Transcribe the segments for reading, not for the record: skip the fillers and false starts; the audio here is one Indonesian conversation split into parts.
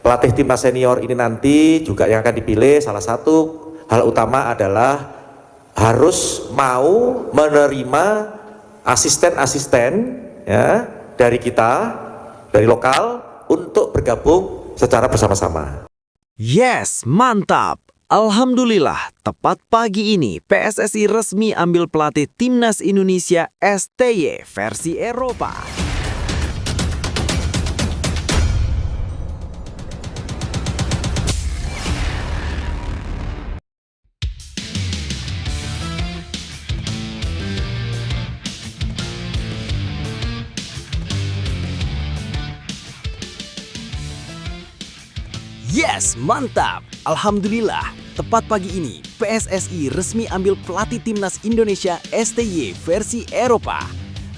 pelatih timnas senior ini nanti juga yang akan dipilih, salah satu hal utama adalah harus mau menerima asisten-asisten ya dari kita, dari lokal untuk bergabung secara bersama-sama. Yes, mantap! Alhamdulillah, tepat pagi ini PSSI resmi ambil pelatih Timnas Indonesia STY versi Eropa. Yes, mantap! Alhamdulillah, tepat pagi ini PSSI resmi ambil pelatih Timnas Indonesia STY versi Eropa.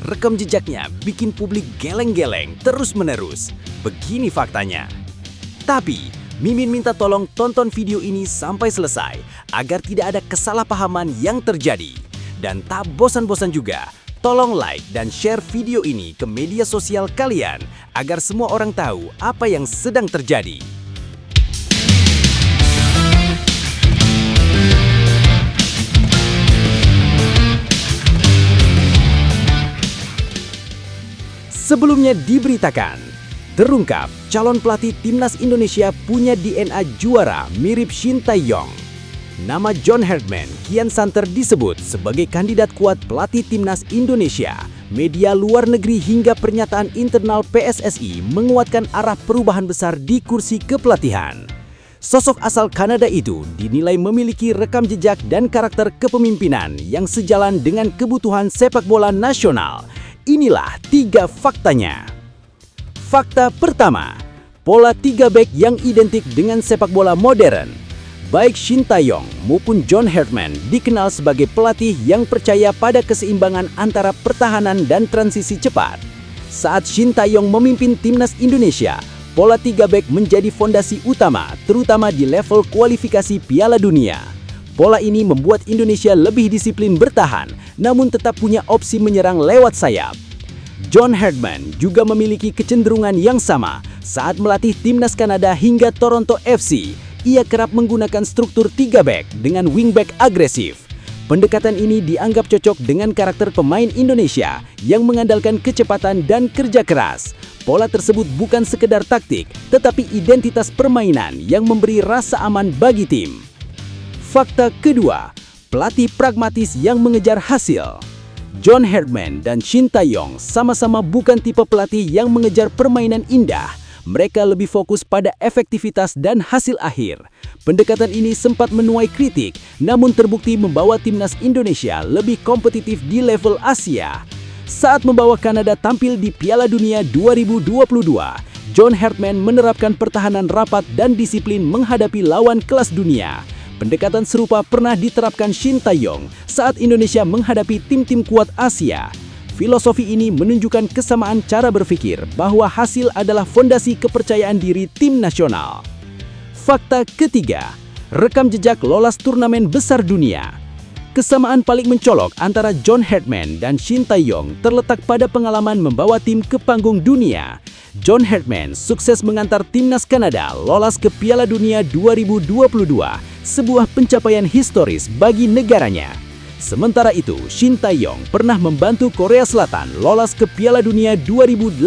Rekam jejaknya bikin publik geleng-geleng terus-menerus. Begini faktanya. Tapi, Mimin minta tolong tonton video ini sampai selesai agar tidak ada kesalahpahaman yang terjadi. Dan tak bosan-bosan juga, tolong like dan share video ini ke media sosial kalian agar semua orang tahu apa yang sedang terjadi. Sebelumnya diberitakan, terungkap calon pelatih Timnas Indonesia punya DNA juara mirip Shin Tae-yong. Nama John Herdman kian santer disebut sebagai kandidat kuat pelatih Timnas Indonesia. Media luar negeri hingga pernyataan internal PSSI menguatkan arah perubahan besar di kursi kepelatihan. Sosok asal Kanada itu dinilai memiliki rekam jejak dan karakter kepemimpinan yang sejalan dengan kebutuhan sepak bola nasional. Inilah 3 faktanya. Fakta pertama, pola 3 back yang identik dengan sepak bola modern. Baik Shin Tae-yong maupun John Herdman dikenal sebagai pelatih yang percaya pada keseimbangan antara pertahanan dan transisi cepat. Saat Shin Tae-yong memimpin Timnas Indonesia, pola 3 back menjadi fondasi utama, terutama di level kualifikasi Piala Dunia. Pola ini membuat Indonesia lebih disiplin bertahan, namun tetap punya opsi menyerang lewat sayap. John Herdman juga memiliki kecenderungan yang sama saat melatih Timnas Kanada hingga Toronto FC. Ia kerap menggunakan struktur 3 back dengan wingback agresif. Pendekatan ini dianggap cocok dengan karakter pemain Indonesia yang mengandalkan kecepatan dan kerja keras. Pola tersebut bukan sekedar taktik, tetapi identitas permainan yang memberi rasa aman bagi tim. Fakta kedua, pelatih pragmatis yang mengejar hasil. John Herdman dan Shin Tae-yong sama-sama bukan tipe pelatih yang mengejar permainan indah. Mereka lebih fokus pada efektivitas dan hasil akhir. Pendekatan ini sempat menuai kritik, namun terbukti membawa Timnas Indonesia lebih kompetitif di level Asia. Saat membawa Kanada tampil di Piala Dunia 2022, John Herdman menerapkan pertahanan rapat dan disiplin menghadapi lawan kelas dunia. Pendekatan serupa pernah diterapkan Shin Tae-yong saat Indonesia menghadapi tim-tim kuat Asia. Filosofi ini menunjukkan kesamaan cara berpikir bahwa hasil adalah fondasi kepercayaan diri tim nasional. Fakta ketiga, rekam jejak lolos turnamen besar dunia. Kesamaan paling mencolok antara John Herdman dan Shin Tae-yong terletak pada pengalaman membawa tim ke panggung dunia. John Herdman sukses mengantar Timnas Kanada lolos ke Piala Dunia 2022, sebuah pencapaian historis bagi negaranya. Sementara itu, Shin Tae-yong pernah membantu Korea Selatan lolos ke Piala Dunia 2018.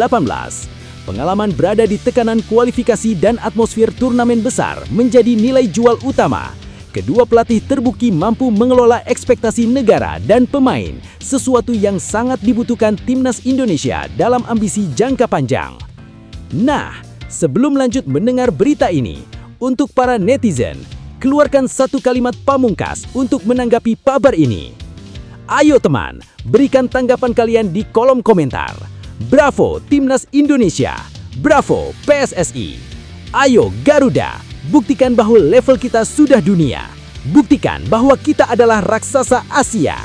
Pengalaman berada di tekanan kualifikasi dan atmosfer turnamen besar menjadi nilai jual utama. Kedua pelatih terbukti mampu mengelola ekspektasi negara dan pemain, sesuatu yang sangat dibutuhkan Timnas Indonesia dalam ambisi jangka panjang. Nah, sebelum lanjut mendengar berita ini, untuk para netizen, keluarkan satu kalimat pamungkas untuk menanggapi kabar ini. Ayo teman, berikan tanggapan kalian di kolom komentar. Bravo Timnas Indonesia, bravo PSSI. Ayo Garuda, buktikan bahwa level kita sudah dunia. Buktikan bahwa kita adalah raksasa Asia.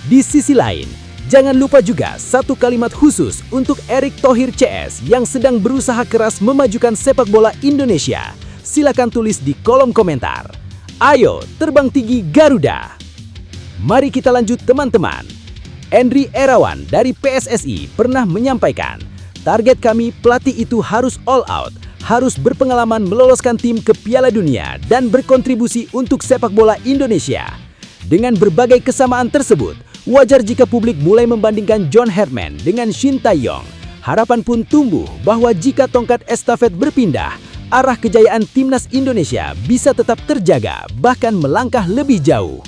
Di sisi lain, jangan lupa juga satu kalimat khusus untuk Erick Thohir CS yang sedang berusaha keras memajukan sepak bola Indonesia. Silakan tulis di kolom komentar. Ayo terbang tinggi Garuda. Mari kita lanjut teman-teman. Endri Erawan dari PSSI pernah menyampaikan, target kami pelatih itu harus all out, harus berpengalaman meloloskan tim ke Piala Dunia dan berkontribusi untuk sepak bola Indonesia. Dengan berbagai kesamaan tersebut, wajar jika publik mulai membandingkan John Herdman dengan Shin Tae-yong. Harapan pun tumbuh bahwa jika tongkat estafet berpindah, arah kejayaan timnas Indonesia bisa tetap terjaga, bahkan melangkah lebih jauh.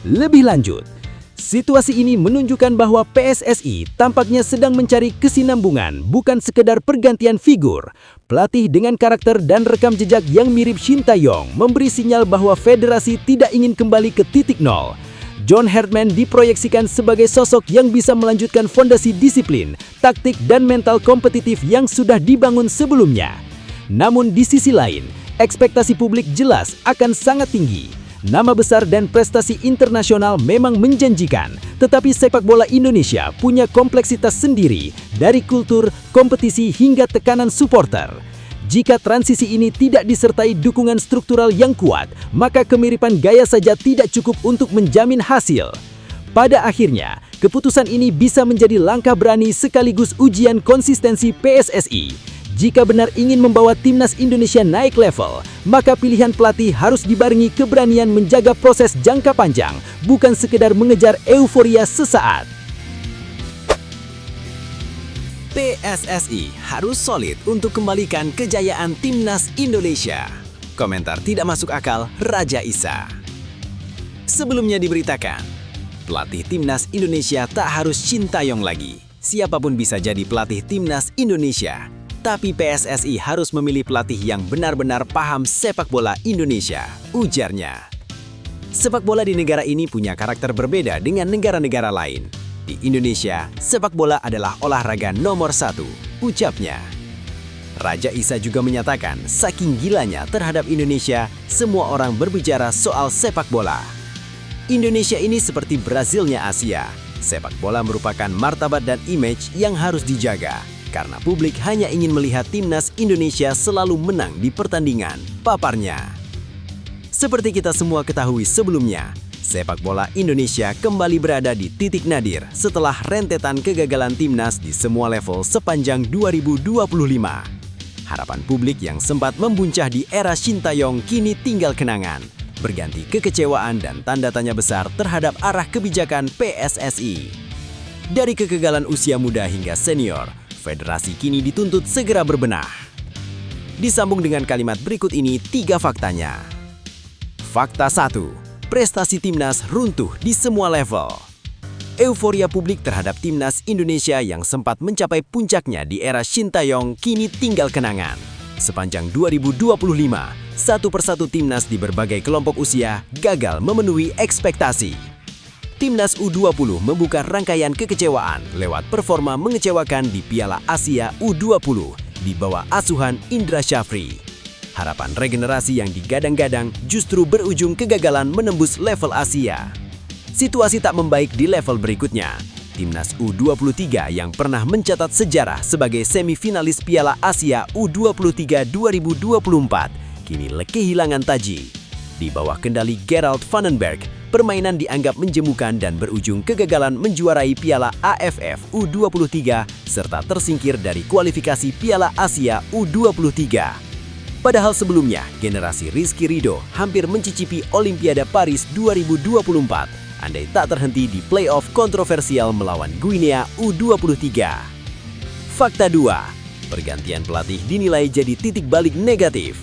Lebih lanjut, situasi ini menunjukkan bahwa PSSI tampaknya sedang mencari kesinambungan, bukan sekedar pergantian figur. Pelatih dengan karakter dan rekam jejak yang mirip Shin Tae-yong memberi sinyal bahwa federasi tidak ingin kembali ke titik nol. John Herdman diproyeksikan sebagai sosok yang bisa melanjutkan fondasi disiplin, taktik, dan mental kompetitif yang sudah dibangun sebelumnya. Namun di sisi lain, ekspektasi publik jelas akan sangat tinggi. Nama besar dan prestasi internasional memang menjanjikan, tetapi sepak bola Indonesia punya kompleksitas sendiri, dari kultur, kompetisi, hingga tekanan supporter. Jika transisi ini tidak disertai dukungan struktural yang kuat, maka kemiripan gaya saja tidak cukup untuk menjamin hasil. Pada akhirnya, keputusan ini bisa menjadi langkah berani sekaligus ujian konsistensi PSSI. Jika benar ingin membawa timnas Indonesia naik level, maka pilihan pelatih harus dibarengi keberanian menjaga proses jangka panjang, bukan sekedar mengejar euforia sesaat. PSSI harus solid untuk kembalikan kejayaan timnas Indonesia. Komentar tidak masuk akal Raja Isa. Sebelumnya diberitakan, pelatih timnas Indonesia tak harus Shin Tae-yong lagi. Siapapun bisa jadi pelatih timnas Indonesia. Tapi PSSI harus memilih pelatih yang benar-benar paham sepak bola Indonesia, ujarnya. Sepak bola di negara ini punya karakter berbeda dengan negara-negara lain. Di Indonesia, sepak bola adalah olahraga nomor 1, ucapnya. Raja Isa juga menyatakan, saking gilanya terhadap Indonesia, semua orang berbicara soal sepak bola. Indonesia ini seperti Brazilnya Asia. Sepak bola merupakan martabat dan image yang harus dijaga. Karena publik hanya ingin melihat timnas Indonesia selalu menang di pertandingan, paparnya. Seperti kita semua ketahui sebelumnya, sepak bola Indonesia kembali berada di titik nadir setelah rentetan kegagalan timnas di semua level sepanjang 2025. Harapan publik yang sempat membuncah di era Shin Tae-yong kini tinggal kenangan, berganti kekecewaan dan tanda tanya besar terhadap arah kebijakan PSSI. Dari kegagalan usia muda hingga senior, federasi kini dituntut segera berbenah. Disambung dengan kalimat berikut ini 3 faktanya. Fakta 1. Prestasi timnas runtuh di semua level. Euforia publik terhadap timnas Indonesia yang sempat mencapai puncaknya di era Shin Tae-yong kini tinggal kenangan. Sepanjang 2025, satu persatu timnas di berbagai kelompok usia gagal memenuhi ekspektasi. Timnas U20 membuka rangkaian kekecewaan lewat performa mengecewakan di Piala Asia U20 di bawah asuhan Indra Syafri. Harapan regenerasi yang digadang-gadang justru berujung kegagalan menembus level Asia. Situasi tak membaik di level berikutnya. Timnas U23 yang pernah mencatat sejarah sebagai semifinalis Piala Asia U23 2024 kini kehilangan taji. Di bawah kendali Gerald Vandenberg, permainan dianggap menjemukan dan berujung kegagalan menjuarai Piala AFF U23 serta tersingkir dari kualifikasi Piala Asia U23. Padahal sebelumnya, generasi Rizky Ridho hampir mencicipi Olimpiade Paris 2024 andai tak terhenti di playoff kontroversial melawan Guinea U23. Fakta 2. Pergantian pelatih dinilai jadi titik balik negatif.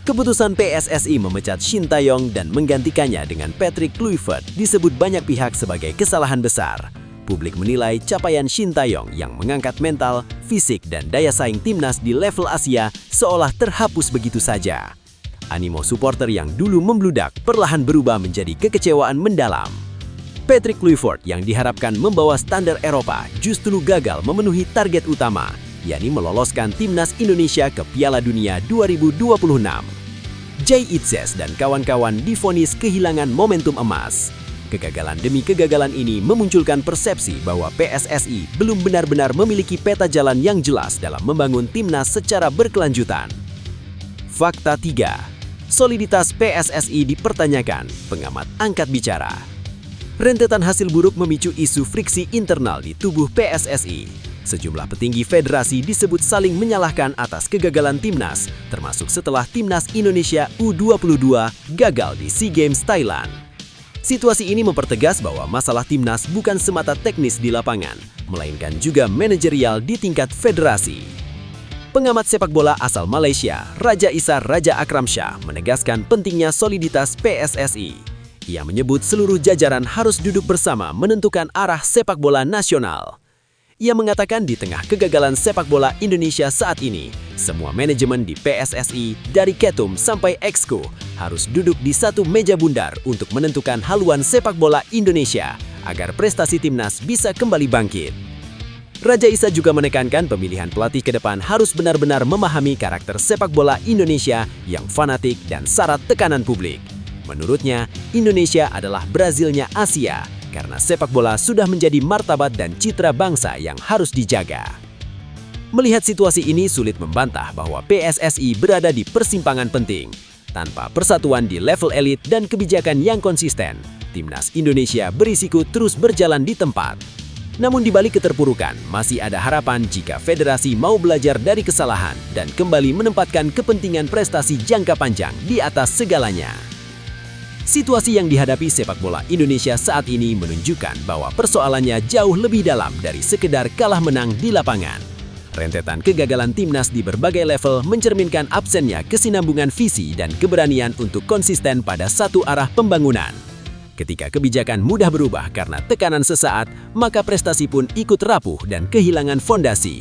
Keputusan PSSI memecat Shin Tae-yong dan menggantikannya dengan Patrick Kluivert disebut banyak pihak sebagai kesalahan besar. Publik menilai capaian Shin Tae-yong yang mengangkat mental, fisik, dan daya saing timnas di level Asia seolah terhapus begitu saja. Animo supporter yang dulu membludak perlahan berubah menjadi kekecewaan mendalam. Patrick Kluivert yang diharapkan membawa standar Eropa justru gagal memenuhi target utama, yakni meloloskan timnas Indonesia ke Piala Dunia 2026. Jay Itzes dan kawan-kawan divonis kehilangan momentum emas. Kegagalan demi kegagalan ini memunculkan persepsi bahwa PSSI belum benar-benar memiliki peta jalan yang jelas dalam membangun timnas secara berkelanjutan. Fakta 3. Soliditas PSSI dipertanyakan, pengamat angkat bicara. Rentetan hasil buruk memicu isu friksi internal di tubuh PSSI. Sejumlah petinggi federasi disebut saling menyalahkan atas kegagalan timnas, termasuk setelah timnas Indonesia U22 gagal di SEA Games Thailand. Situasi ini mempertegas bahwa masalah timnas bukan semata teknis di lapangan, melainkan juga manajerial di tingkat federasi. Pengamat sepak bola asal Malaysia, Raja Isa Raja Akramsyah, menegaskan pentingnya soliditas PSSI. Ia menyebut seluruh jajaran harus duduk bersama menentukan arah sepak bola nasional. Ia mengatakan di tengah kegagalan sepak bola Indonesia saat ini, semua manajemen di PSSI dari Ketum sampai Exco harus duduk di satu meja bundar untuk menentukan haluan sepak bola Indonesia agar prestasi timnas bisa kembali bangkit. Raja Isa juga menekankan pemilihan pelatih ke depan harus benar-benar memahami karakter sepak bola Indonesia yang fanatik dan syarat tekanan publik. Menurutnya, Indonesia adalah Brazilnya Asia, karena sepak bola sudah menjadi martabat dan citra bangsa yang harus dijaga. Melihat situasi ini sulit membantah bahwa PSSI berada di persimpangan penting. Tanpa persatuan di level elit dan kebijakan yang konsisten, timnas Indonesia berisiko terus berjalan di tempat. Namun di balik keterpurukan, masih ada harapan jika federasi mau belajar dari kesalahan dan kembali menempatkan kepentingan prestasi jangka panjang di atas segalanya. Situasi yang dihadapi sepak bola Indonesia saat ini menunjukkan bahwa persoalannya jauh lebih dalam dari sekedar kalah menang di lapangan. Rentetan kegagalan timnas di berbagai level mencerminkan absennya kesinambungan visi dan keberanian untuk konsisten pada satu arah pembangunan. Ketika kebijakan mudah berubah karena tekanan sesaat, maka prestasi pun ikut rapuh dan kehilangan fondasi.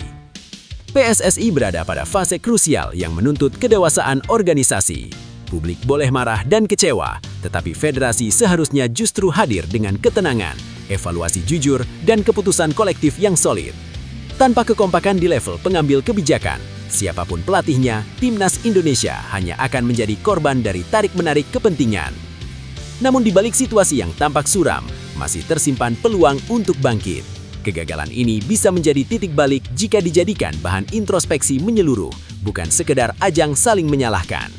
PSSI berada pada fase krusial yang menuntut kedewasaan organisasi. Publik boleh marah dan kecewa, tetapi federasi seharusnya justru hadir dengan ketenangan, evaluasi jujur, dan keputusan kolektif yang solid. Tanpa kekompakan di level pengambil kebijakan, siapapun pelatihnya, timnas Indonesia hanya akan menjadi korban dari tarik-menarik kepentingan. Namun di balik situasi yang tampak suram, masih tersimpan peluang untuk bangkit. Kegagalan ini bisa menjadi titik balik jika dijadikan bahan introspeksi menyeluruh, bukan sekedar ajang saling menyalahkan.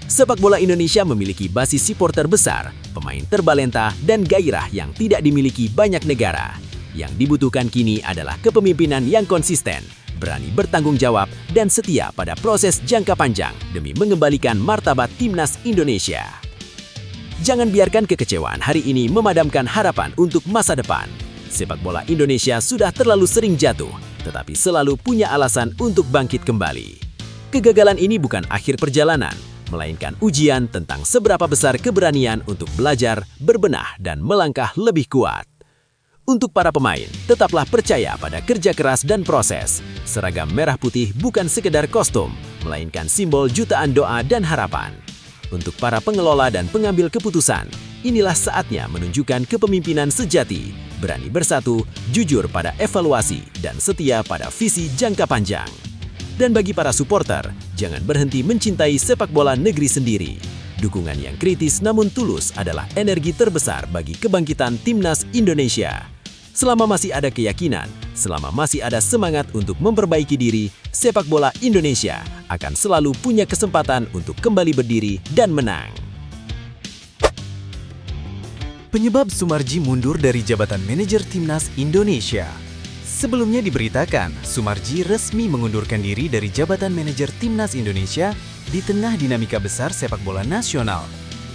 Sepak bola Indonesia memiliki basis supporter besar, pemain terbalenta, dan gairah yang tidak dimiliki banyak negara. Yang dibutuhkan kini adalah kepemimpinan yang konsisten, berani bertanggung jawab, dan setia pada proses jangka panjang demi mengembalikan martabat timnas Indonesia. Jangan biarkan kekecewaan hari ini memadamkan harapan untuk masa depan. Sepak bola Indonesia sudah terlalu sering jatuh, tetapi selalu punya alasan untuk bangkit kembali. Kegagalan ini bukan akhir perjalanan, melainkan ujian tentang seberapa besar keberanian untuk belajar, berbenah, dan melangkah lebih kuat. Untuk para pemain, tetaplah percaya pada kerja keras dan proses. Seragam merah putih bukan sekedar kostum, melainkan simbol jutaan doa dan harapan. Untuk para pengelola dan pengambil keputusan, inilah saatnya menunjukkan kepemimpinan sejati, berani bersatu, jujur pada evaluasi, dan setia pada visi jangka panjang. Dan bagi para supporter, jangan berhenti mencintai sepak bola negeri sendiri. Dukungan yang kritis namun tulus adalah energi terbesar bagi kebangkitan timnas Indonesia. Selama masih ada keyakinan, selama masih ada semangat untuk memperbaiki diri, sepak bola Indonesia akan selalu punya kesempatan untuk kembali berdiri dan menang. Penyebab Sumarji mundur dari jabatan manajer timnas Indonesia. Sebelumnya diberitakan, Sumarji resmi mengundurkan diri dari jabatan manajer timnas Indonesia di tengah dinamika besar sepak bola nasional,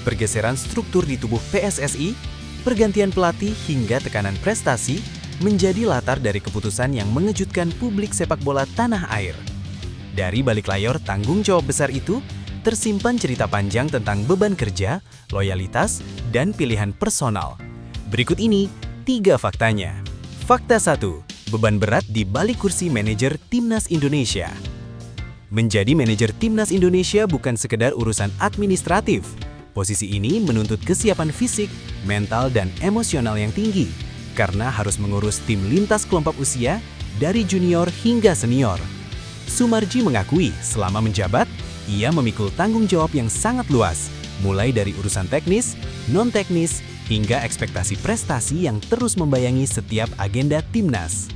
pergeseran struktur di tubuh PSSI, pergantian pelatih hingga tekanan prestasi menjadi latar dari keputusan yang mengejutkan publik sepak bola tanah air. Dari balik layar tanggung jawab besar itu, tersimpan cerita panjang tentang beban kerja, loyalitas, dan pilihan personal. Berikut ini 3 faktanya. Fakta 1. Beban berat di balik kursi manajer timnas Indonesia. Menjadi manajer timnas Indonesia bukan sekedar urusan administratif. Posisi ini menuntut kesiapan fisik, mental, dan emosional yang tinggi, karena harus mengurus tim lintas kelompok usia dari junior hingga senior. Sumarji mengakui selama menjabat, ia memikul tanggung jawab yang sangat luas, mulai dari urusan teknis, non-teknis, hingga ekspektasi prestasi yang terus membayangi setiap agenda timnas.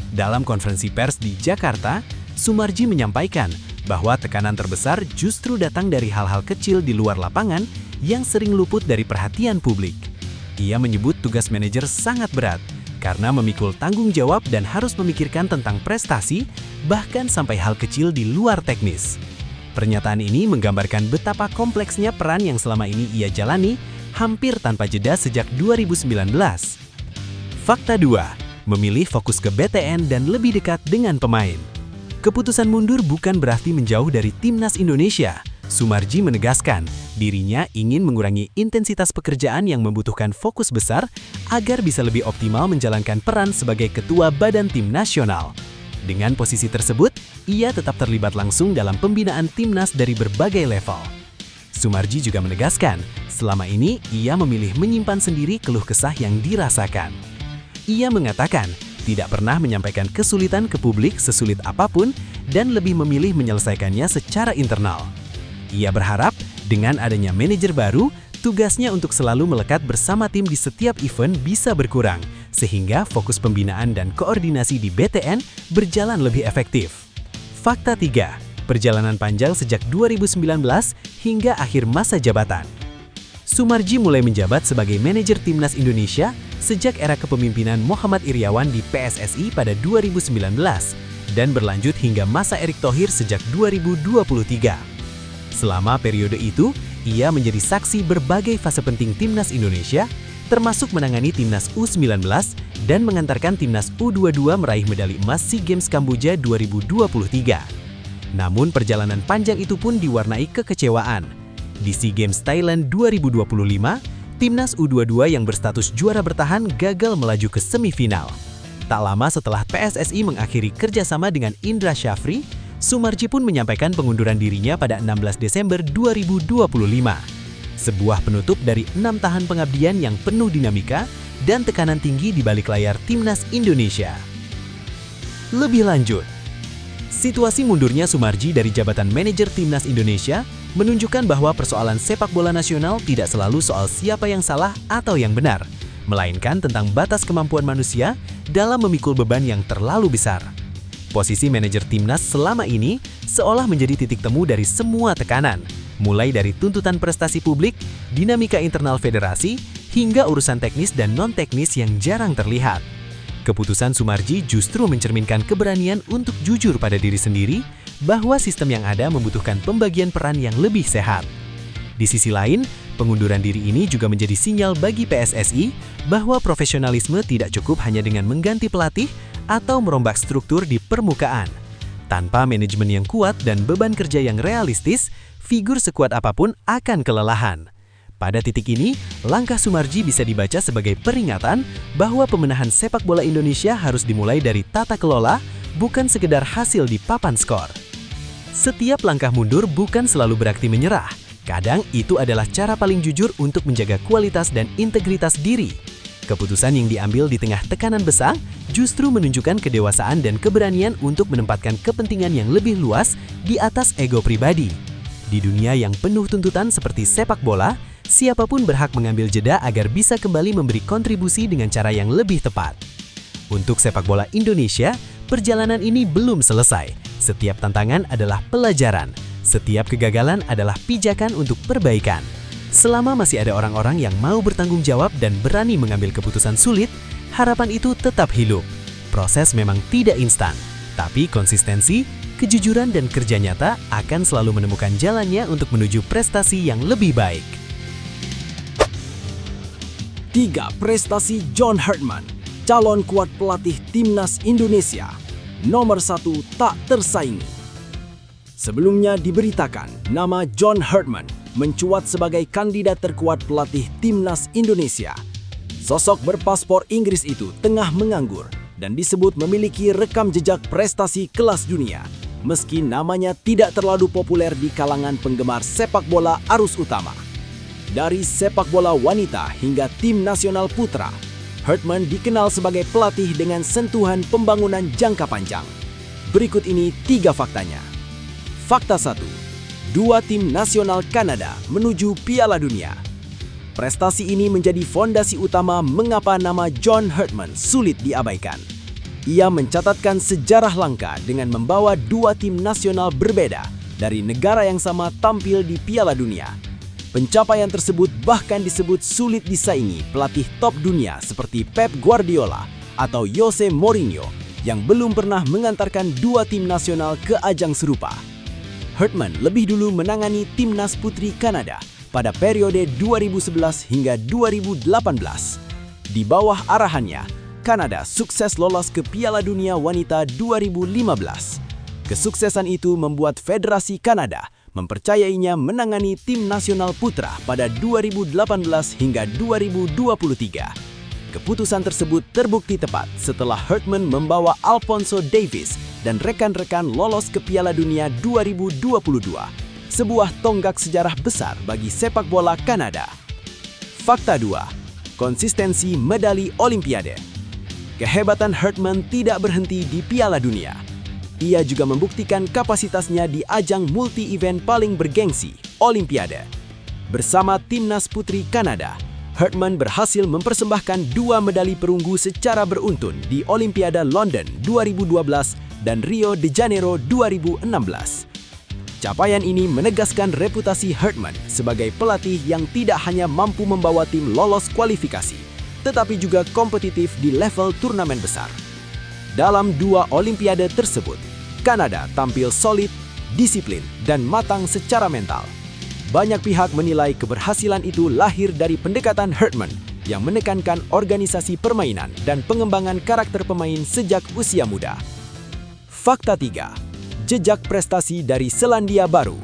Dalam konferensi pers di Jakarta, Sumarji menyampaikan bahwa tekanan terbesar justru datang dari hal-hal kecil di luar lapangan yang sering luput dari perhatian publik. Ia menyebut tugas manajer sangat berat karena memikul tanggung jawab dan harus memikirkan tentang prestasi, bahkan sampai hal kecil di luar teknis. Pernyataan ini menggambarkan betapa kompleksnya peran yang selama ini ia jalani hampir tanpa jeda sejak 2019. Fakta 2. Memilih fokus ke BTN dan lebih dekat dengan pemain. Keputusan mundur bukan berarti menjauh dari Timnas Indonesia. Soemarji menegaskan, dirinya ingin mengurangi intensitas pekerjaan yang membutuhkan fokus besar agar bisa lebih optimal menjalankan peran sebagai ketua Badan Tim Nasional. Dengan posisi tersebut, ia tetap terlibat langsung dalam pembinaan timnas dari berbagai level. Soemarji juga menegaskan, selama ini ia memilih menyimpan sendiri keluh kesah yang dirasakan. Ia mengatakan, tidak pernah menyampaikan kesulitan ke publik sesulit apapun dan lebih memilih menyelesaikannya secara internal. Ia berharap dengan adanya manajer baru, tugasnya untuk selalu melekat bersama tim di setiap event bisa berkurang, sehingga fokus pembinaan dan koordinasi di BTN berjalan lebih efektif. Fakta 3. Perjalanan panjang sejak 2019 hingga akhir masa jabatan. Soemarji mulai menjabat sebagai manajer Timnas Indonesia sejak era kepemimpinan Muhammad Iryawan di PSSI pada 2019 dan berlanjut hingga masa Erick Thohir sejak 2023. Selama periode itu, ia menjadi saksi berbagai fase penting Timnas Indonesia, termasuk menangani Timnas U19 dan mengantarkan Timnas U22 meraih medali emas SEA Games Kamboja 2023. Namun perjalanan panjang itu pun diwarnai kekecewaan. Di SEA Games Thailand 2025, Timnas U22 yang berstatus juara bertahan gagal melaju ke semifinal. Tak lama setelah PSSI mengakhiri kerjasama dengan Indra Syafri, Soemarji pun menyampaikan pengunduran dirinya pada 16 Desember 2025. Sebuah penutup dari 6 tahun pengabdian yang penuh dinamika dan tekanan tinggi di balik layar Timnas Indonesia. Lebih lanjut, situasi mundurnya Soemarji dari jabatan manajer Timnas Indonesia menunjukkan bahwa persoalan sepak bola nasional tidak selalu soal siapa yang salah atau yang benar, melainkan tentang batas kemampuan manusia dalam memikul beban yang terlalu besar. Posisi manajer timnas selama ini seolah menjadi titik temu dari semua tekanan, mulai dari tuntutan prestasi publik, dinamika internal federasi, hingga urusan teknis dan non-teknis yang jarang terlihat. Keputusan Soemarji justru mencerminkan keberanian untuk jujur pada diri sendiri bahwa sistem yang ada membutuhkan pembagian peran yang lebih sehat. Di sisi lain, pengunduran diri ini juga menjadi sinyal bagi PSSI bahwa profesionalisme tidak cukup hanya dengan mengganti pelatih atau merombak struktur di permukaan. Tanpa manajemen yang kuat dan beban kerja yang realistis, figur sekuat apapun akan kelelahan. Pada titik ini, langkah Soemarji bisa dibaca sebagai peringatan bahwa pemenahan sepak bola Indonesia harus dimulai dari tata kelola, bukan sekedar hasil di papan skor. Setiap langkah mundur bukan selalu berarti menyerah. Kadang itu adalah cara paling jujur untuk menjaga kualitas dan integritas diri. Keputusan yang diambil di tengah tekanan besar justru menunjukkan kedewasaan dan keberanian untuk menempatkan kepentingan yang lebih luas di atas ego pribadi. Di dunia yang penuh tuntutan seperti sepak bola, siapapun berhak mengambil jeda agar bisa kembali memberi kontribusi dengan cara yang lebih tepat. Untuk sepak bola Indonesia, perjalanan ini belum selesai. Setiap tantangan adalah pelajaran. Setiap kegagalan adalah pijakan untuk perbaikan. Selama masih ada orang-orang yang mau bertanggung jawab dan berani mengambil keputusan sulit, harapan itu tetap hidup. Proses memang tidak instan, tapi konsistensi, kejujuran dan kerja nyata akan selalu menemukan jalannya untuk menuju prestasi yang lebih baik. 3. Prestasi John Herdman, calon kuat pelatih Timnas Indonesia. Nomor 1 tak tersaingi. Sebelumnya diberitakan nama John Herdman mencuat sebagai kandidat terkuat pelatih Timnas Indonesia. Sosok berpaspor Inggris itu tengah menganggur dan disebut memiliki rekam jejak prestasi kelas dunia, meski namanya tidak terlalu populer di kalangan penggemar sepak bola arus utama. Dari sepak bola wanita hingga tim nasional putra, Herdman dikenal sebagai pelatih dengan sentuhan pembangunan jangka panjang. Berikut ini 3 faktanya. Fakta 1. 2 tim nasional Kanada menuju Piala Dunia. Prestasi ini menjadi fondasi utama mengapa nama John Herdman sulit diabaikan. Ia mencatatkan sejarah langka dengan membawa 2 tim nasional berbeda dari negara yang sama tampil di Piala Dunia. Pencapaian tersebut bahkan disebut sulit disaingi pelatih top dunia seperti Pep Guardiola atau Jose Mourinho yang belum pernah mengantarkan dua tim nasional ke ajang serupa. Hartman lebih dulu menangani timnas putri Kanada pada periode 2011 hingga 2018. Di bawah arahannya, Kanada sukses lolos ke Piala Dunia Wanita 2015. Kesuksesan itu membuat Federasi Kanada mempercayainya menangani tim nasional putra pada 2018 hingga 2023. Keputusan tersebut terbukti tepat setelah Hartman membawa Alphonso Davies dan rekan-rekan lolos ke Piala Dunia 2022, sebuah tonggak sejarah besar bagi sepak bola Kanada. Fakta 2. Konsistensi medali Olimpiade. Kehebatan Hartman tidak berhenti di Piala Dunia. Ia juga membuktikan kapasitasnya di ajang multi-event paling bergengsi, Olimpiade. Bersama timnas putri Kanada, Hartman berhasil mempersembahkan 2 medali perunggu secara beruntun di Olimpiade London 2012 dan Rio de Janeiro 2016. Capaian ini menegaskan reputasi Hartman sebagai pelatih yang tidak hanya mampu membawa tim lolos kualifikasi, tetapi juga kompetitif di level turnamen besar. Dalam 2 Olimpiade tersebut, Kanada tampil solid, disiplin, dan matang secara mental. Banyak pihak menilai keberhasilan itu lahir dari pendekatan Hartman yang menekankan organisasi permainan dan pengembangan karakter pemain sejak usia muda. Fakta 3. Jejak prestasi dari Selandia Baru.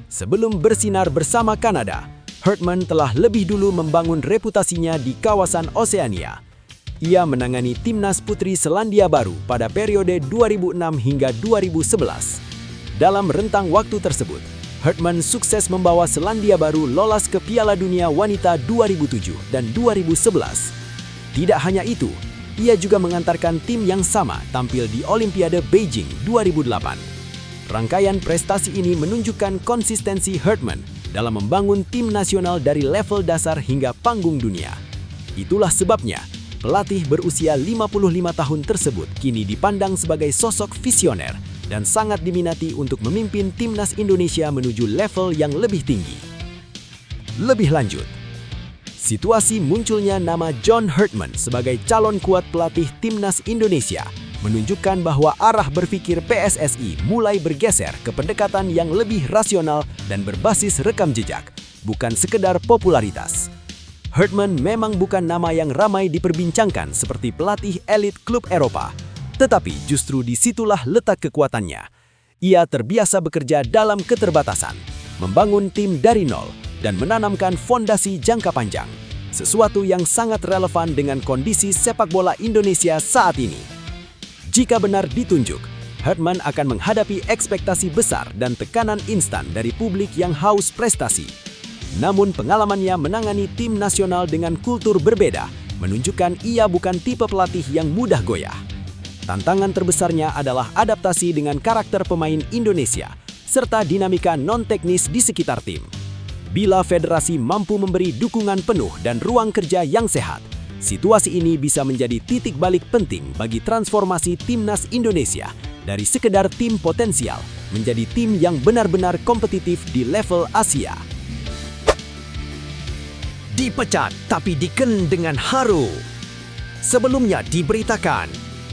Sebelum bersinar bersama Kanada, Hartman telah lebih dulu membangun reputasinya di kawasan Oseania. Ia menangani timnas putri Selandia Baru pada periode 2006 hingga 2011. Dalam rentang waktu tersebut, Hartman sukses membawa Selandia Baru lolos ke Piala Dunia Wanita 2007 dan 2011. Tidak hanya itu, ia juga mengantarkan tim yang sama tampil di Olimpiade Beijing 2008. Rangkaian prestasi ini menunjukkan konsistensi Hartman dalam membangun tim nasional dari level dasar hingga panggung dunia. Itulah sebabnya, pelatih berusia 55 tahun tersebut kini dipandang sebagai sosok visioner dan sangat diminati untuk memimpin timnas Indonesia menuju level yang lebih tinggi. Lebih lanjut, situasi munculnya nama John Hartman sebagai calon kuat pelatih timnas Indonesia menunjukkan bahwa arah berpikir PSSI mulai bergeser ke pendekatan yang lebih rasional dan berbasis rekam jejak, bukan sekedar popularitas. Hartman memang bukan nama yang ramai diperbincangkan seperti pelatih elit klub Eropa, tetapi justru disitulah letak kekuatannya. Ia terbiasa bekerja dalam keterbatasan, membangun tim dari nol, dan menanamkan fondasi jangka panjang. Sesuatu yang sangat relevan dengan kondisi sepak bola Indonesia saat ini. Jika benar ditunjuk, Hartman akan menghadapi ekspektasi besar dan tekanan instan dari publik yang haus prestasi. Namun pengalamannya menangani tim nasional dengan kultur berbeda menunjukkan ia bukan tipe pelatih yang mudah goyah. Tantangan terbesarnya adalah adaptasi dengan karakter pemain Indonesia, serta dinamika non-teknis di sekitar tim. Bila federasi mampu memberi dukungan penuh dan ruang kerja yang sehat, situasi ini bisa menjadi titik balik penting bagi transformasi timnas Indonesia dari sekedar tim potensial menjadi tim yang benar-benar kompetitif di level Asia. Dipecat tapi diken dengan haru. Sebelumnya diberitakan,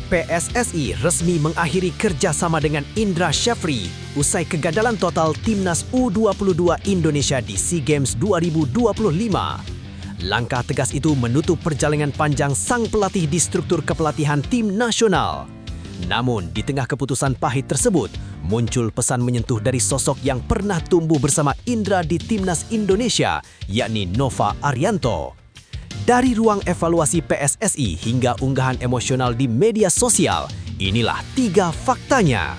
PSSI resmi mengakhiri kerjasama dengan Indra Syafri usai kegagalan total timnas U22 Indonesia di SEA Games 2025. Langkah tegas itu menutup perjalanan panjang sang pelatih di struktur kepelatihan tim nasional. Namun, di tengah keputusan pahit tersebut, muncul pesan menyentuh dari sosok yang pernah tumbuh bersama Indra di timnas Indonesia, yakni Nova Arianto. Dari ruang evaluasi PSSI hingga unggahan emosional di media sosial, inilah 3 faktanya.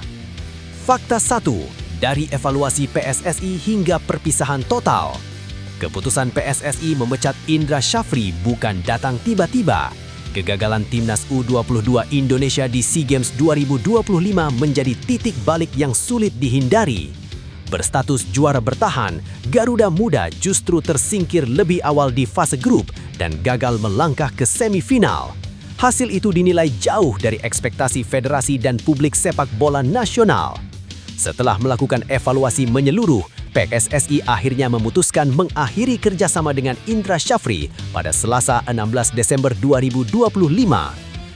Fakta 1, dari evaluasi PSSI hingga perpisahan total. Keputusan PSSI memecat Indra Syafri bukan datang tiba-tiba. Kegagalan timnas U22 Indonesia di SEA Games 2025 menjadi titik balik yang sulit dihindari. Berstatus juara bertahan, Garuda Muda justru tersingkir lebih awal di fase grup dan gagal melangkah ke semifinal. Hasil itu dinilai jauh dari ekspektasi federasi dan publik sepak bola nasional. Setelah melakukan evaluasi menyeluruh, PSSI akhirnya memutuskan mengakhiri kerjasama dengan Indra Syafri pada Selasa 16 Desember 2025.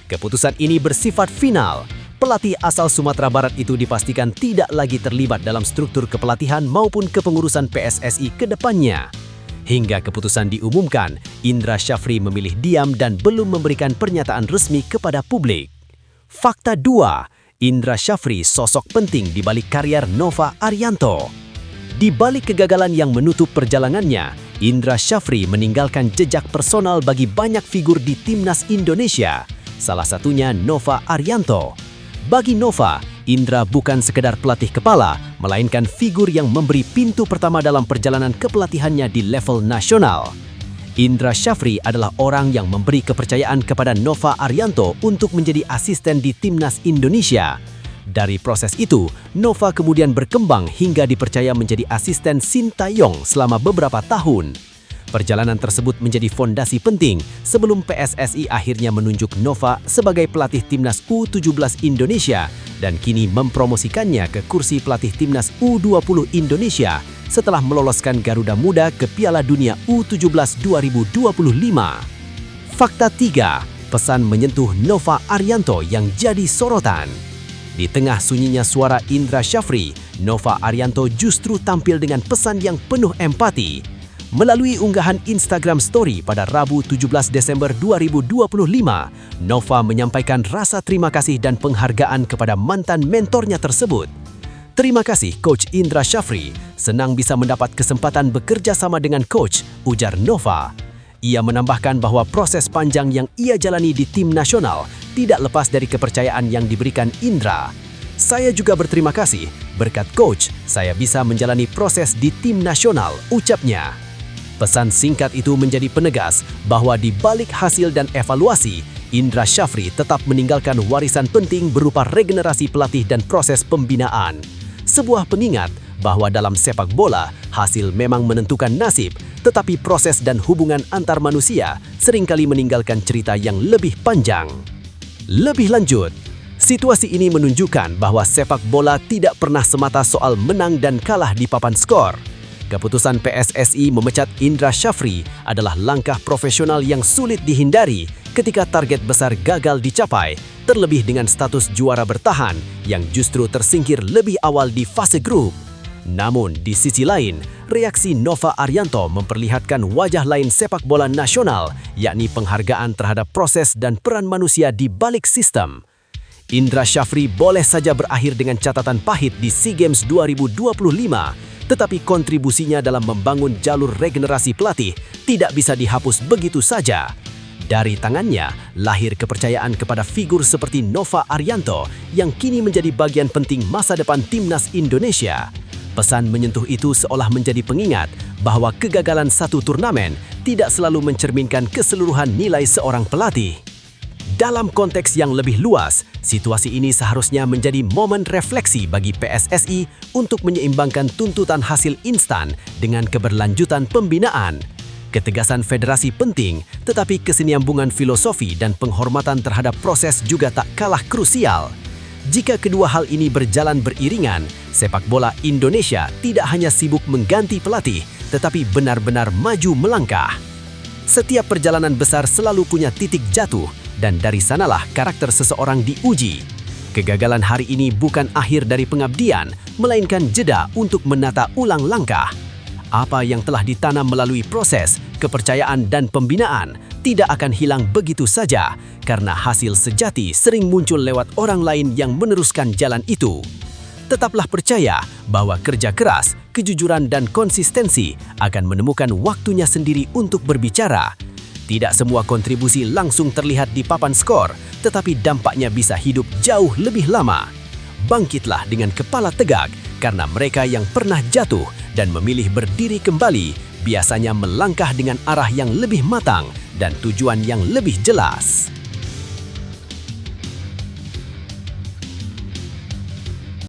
Keputusan ini bersifat final. Pelatih asal Sumatera Barat itu dipastikan tidak lagi terlibat dalam struktur kepelatihan maupun kepengurusan PSSI ke depannya. Hingga keputusan diumumkan, Indra Syafri memilih diam dan belum memberikan pernyataan resmi kepada publik. Fakta 2, Indra Syafri sosok penting di balik karier Nova Arianto. Di balik kegagalan yang menutup perjalanannya, Indra Syafri meninggalkan jejak personal bagi banyak figur di timnas Indonesia, salah satunya Nova Arianto. Bagi Nova, Indra bukan sekedar pelatih kepala, melainkan figur yang memberi pintu pertama dalam perjalanan kepelatihannya di level nasional. Indra Syafri adalah orang yang memberi kepercayaan kepada Nova Arianto untuk menjadi asisten di timnas Indonesia. Dari proses itu, Nova kemudian berkembang hingga dipercaya menjadi asisten Sintayong selama beberapa tahun. Perjalanan tersebut menjadi fondasi penting sebelum PSSI akhirnya menunjuk Nova sebagai pelatih timnas U17 Indonesia dan kini mempromosikannya ke kursi pelatih timnas U20 Indonesia setelah meloloskan Garuda Muda ke Piala Dunia U17 2025. Fakta 3, pesan menyentuh Nova Arianto yang jadi sorotan. Di tengah sunyinya suara Indra Syafri, Nova Arianto justru tampil dengan pesan yang penuh empati. Melalui unggahan Instagram Story pada Rabu 17 Desember 2025, Nova menyampaikan rasa terima kasih dan penghargaan kepada mantan mentornya tersebut. Terima kasih Coach Indra Syafri, senang bisa mendapat kesempatan bekerja sama dengan Coach, ujar Nova. Ia menambahkan bahwa proses panjang yang ia jalani di tim nasional tidak lepas dari kepercayaan yang diberikan Indra. Saya juga berterima kasih, berkat Coach, saya bisa menjalani proses di tim nasional, ucapnya. Pesan singkat itu menjadi penegas bahwa di balik hasil dan evaluasi, Indra Syafri tetap meninggalkan warisan penting berupa regenerasi pelatih dan proses pembinaan. Sebuah pengingat bahwa dalam sepak bola, hasil memang menentukan nasib, tetapi proses dan hubungan antar manusia seringkali meninggalkan cerita yang lebih panjang. Lebih lanjut, situasi ini menunjukkan bahwa sepak bola tidak pernah semata soal menang dan kalah di papan skor. Keputusan PSSI memecat Indra Syafri adalah langkah profesional yang sulit dihindari ketika target besar gagal dicapai, terlebih dengan status juara bertahan yang justru tersingkir lebih awal di fase grup. Namun, di sisi lain, reaksi Nova Arianto memperlihatkan wajah lain sepak bola nasional, yakni penghargaan terhadap proses dan peran manusia di balik sistem. Indra Syafri boleh saja berakhir dengan catatan pahit di SEA Games 2025, tetapi kontribusinya dalam membangun jalur regenerasi pelatih tidak bisa dihapus begitu saja. Dari tangannya, lahir kepercayaan kepada figur seperti Nova Arianto yang kini menjadi bagian penting masa depan timnas Indonesia. Pesan menyentuh itu seolah menjadi pengingat bahwa kegagalan satu turnamen tidak selalu mencerminkan keseluruhan nilai seorang pelatih. Dalam konteks yang lebih luas, situasi ini seharusnya menjadi momen refleksi bagi PSSI untuk menyeimbangkan tuntutan hasil instan dengan keberlanjutan pembinaan. Ketegasan federasi penting, tetapi kesinambungan filosofi dan penghormatan terhadap proses juga tak kalah krusial. Jika kedua hal ini berjalan beriringan, sepak bola Indonesia tidak hanya sibuk mengganti pelatih, tetapi benar-benar maju melangkah. Setiap perjalanan besar selalu punya titik jatuh, dan dari sanalah karakter seseorang diuji. Kegagalan hari ini bukan akhir dari pengabdian, melainkan jeda untuk menata ulang langkah. Apa yang telah ditanam melalui proses, kepercayaan dan pembinaan tidak akan hilang begitu saja, karena hasil sejati sering muncul lewat orang lain yang meneruskan jalan itu. Tetaplah percaya bahwa kerja keras, kejujuran dan konsistensi akan menemukan waktunya sendiri untuk berbicara. Tidak semua kontribusi langsung terlihat di papan skor, tetapi dampaknya bisa hidup jauh lebih lama. Bangkitlah dengan kepala tegak, karena mereka yang pernah jatuh dan memilih berdiri kembali biasanya melangkah dengan arah yang lebih matang dan tujuan yang lebih jelas.